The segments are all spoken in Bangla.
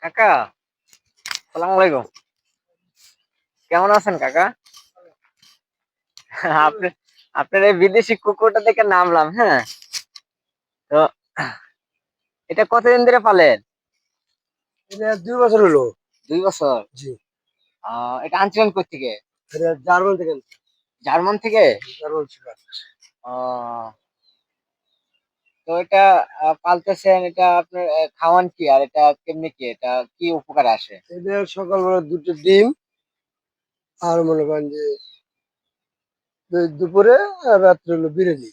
কাকা, সালাম আলাইকুম। কেমন আছেন কাকা? আপনি আপনার এই বিদেশি কুকুরটা দেখে নামলাম, হ্যাঁ। তো এটা কতদিন ধরে পালেন? এটা 2 বছর হলো। 2 বছর। জি। এটা আনছিলেন কোত্থেকে? এটা জার্মান থেকে আনছি। জার্মান থেকে? German shepherd. আহ তো এটা পালতেছেন, এটা আপনার খাওয়ান কি, আর এটা কেমনি কি, এটা কি উপকার আসে? এটা সকালবেলা 2টো ডিম, আর মনে করেন যে দুপুরে আর রাত্রে হলো বিরিয়ানি।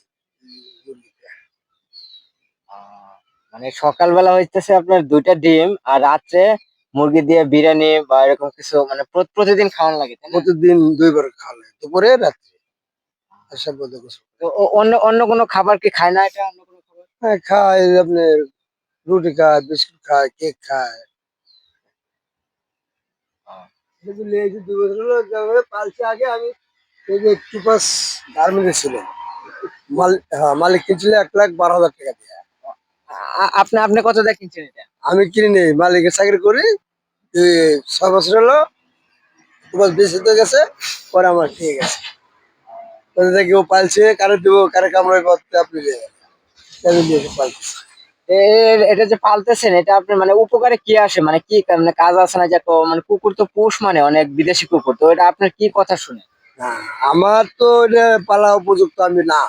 আহ মানে সকালবেলা হইতেছে আপনার 2টা ডিম, আর রাত্রে মুরগি দিয়ে বিরিয়ানি বা এরকম কিছু, মানে প্রতিদিন খাওয়ান লাগে, তাই না? প্রতিদিন 2বার খাওয়ালে, দুপুরে রাত্রে। আর সব বলতে কিছু। তো অন্য অন্য কোনো খাবার কি খায় না এটা, অন্য কোনো খাবার? হ্যাঁ, খায় আপনার রুটি খায়, বিস্কুট খায়, কেক খায়। আহ, কিন্তু লেগেছে 2 বছর হলো, তারপরে পালছে আগে আমি। এই যে টুপাস গার্মেন্টে ছিল, হ্যাঁ, মালিক কিনছিল 1,12,000 টাকা দিয়ে। আপনি আপনি কত দিয়ে কিনছেন এটা? আমি কিনে নেই, মালিকের চাকরি করি। এই 6 বছর হলো টুপাস বেঁচে তো গেছে, পরে আমার ঠিক আছে। কোথা থেকে ও পালছে, কারে দেবো, কারে কামড়াইবো, আপনি আমি নিয়ে এসে পালছি। এটা যে পালতেছেন, এটা আপনার মানে উপকারে কি আসে, মানে কি মানে কাজ আছে না, যে মানে কুকুর তো পোষ, মানে অনেক বিদেশি কুকুর, তো এটা আপনার কি কথা শুনে? না, আমার তো এটা পালা উপযুক্ত আমি না।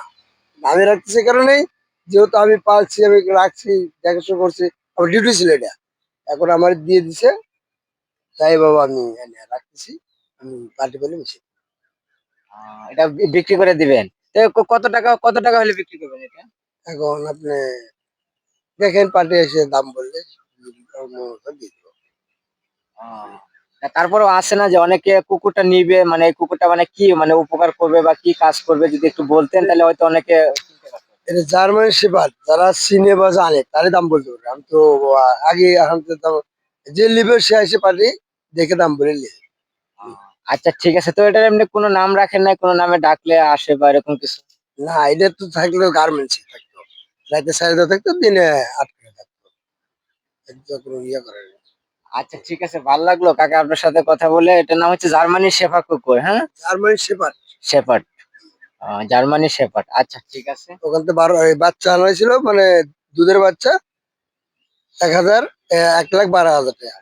আমি রাখতেছি কারণেই, যেহেতু আমি পালছি, আমি রাখছি, দেখাশোনা করছি, আমার ডিউটি ছিল এটা। এখন আমার দিয়ে দিছে, তাই বাবা আমি এনে রাখতেছি। আমি পাল্টে পেলে বেশি। এটা বিক্রি করে দিবেন? তো কত টাকা হলে বিক্রি করবেন এটা? এখন আপনি দেখেন, পাল্টে এসে দাম বললে দিয়ে দেবো। তারপরেও আসে না যে অনেকে কুকুরটা নিবে, মানে এই কুকুরটা মানে কি, মানে উপকার করবে বা কি কাজ করবে, যদি একটু বলতেন তাহলে হয়তো অনেকে কিনতে পারতো। এটা জার্মানি শেফার্ড, যারা চিনে বা জানে তারই দাম বলতে পারবে। আমি তো আগে এখন তো দাম, যে লিবে সে এসে পার্টি দেখে দাম বলে নিয়ে যাবে। আচ্ছা ঠিক আছে, তো এটার এমনি কোনো নাম রাখেন নাই, কোনো নামে ডাকলে আসে বা এরকম কিছু? না, এটা তো থাকলেও গার্মেন্টসে থাকতো, রাতে 4:30 থাকতো, দিনে 8 থাকতো। এটা কোনো ইয়ে করে না। আচ্ছা ঠিক আছে, ভালো লাগলো কাকা আপনার সাথে কথা বলে। এটার নাম হচ্ছে জার্মানি শেফার্ড কুকুর, হ্যাঁ। Germany shepherd. Shepherd, Germany shepherd, আচ্ছা ঠিক আছে। ওখান থেকে এই বাচ্চা আনা হয়েছিল, মানে দুধের বাচ্চা। 1,000, 1,12,000 টাকা।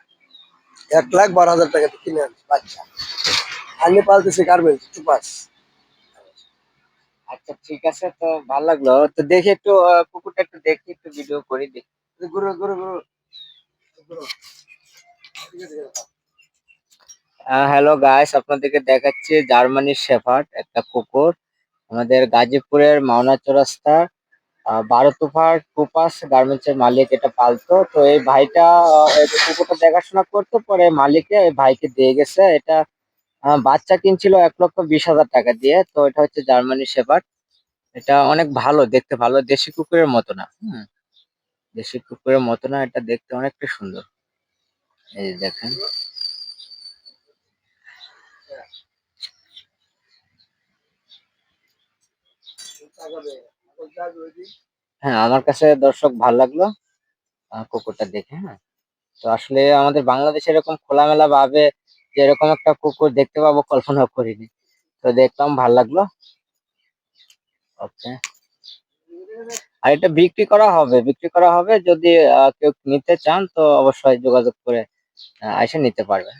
1,12,000 টাকা কিনে আনছি বাচ্চা। আমি পালতেছি গার্মেন্টস টুপাস। আচ্ছা ঠিক আছে, তো ভালো লাগলো, তো দেখি একটু কুকুরটা একটু দেখি, একটু ভিডিও করি দেখি। গুরু গুরু গুরু গুরু। ঠিক আছে। হ্যালো গাইস, আপনাদেরকে দেখাচ্ছি জার্মানি শেফার্ড একটা কুকুর, আমাদের গাজীপুরের মাওনা চৌরাস্তা 12 তুফার টুপাস গার্মেন্টস এর মালিক এটা পালতো। তো এই ভাইটা এই কুকুরটা দেখাশোনা করতো, পরে মালিকে এই ভাইকে দিয়ে গেছে এটা। বাচ্চা কিনছিল 1,20,000 টাকা দিয়ে। তো এটা হচ্ছে জার্মানি শেফার্ড। এটা অনেক ভালো, দেখতে ভালো, দেশি কুকুরের মতো না। দেশি কুকুরের মতো না, এটা দেখতে অনেকটা সুন্দর। এই যে দেখেন। হ্যাঁ, আমার কাছে দর্শক ভালো লাগলো কুকুরটা দেখে, হ্যাঁ। তো আসলে আমাদের বাংলাদেশে এরকম খোলামেলা ভাবে যে এরকম একটা কুকুর দেখতে পাবো কল্পনাও করিনি। তো দেখলাম, ভাল লাগলো। ওকে। আর এটা বিক্রি করা হবে যদি কেউ নিতে চান তো অবশ্যই যোগাযোগ করে এসে নিতে পারবে।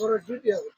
ওর ডিউটি হবে।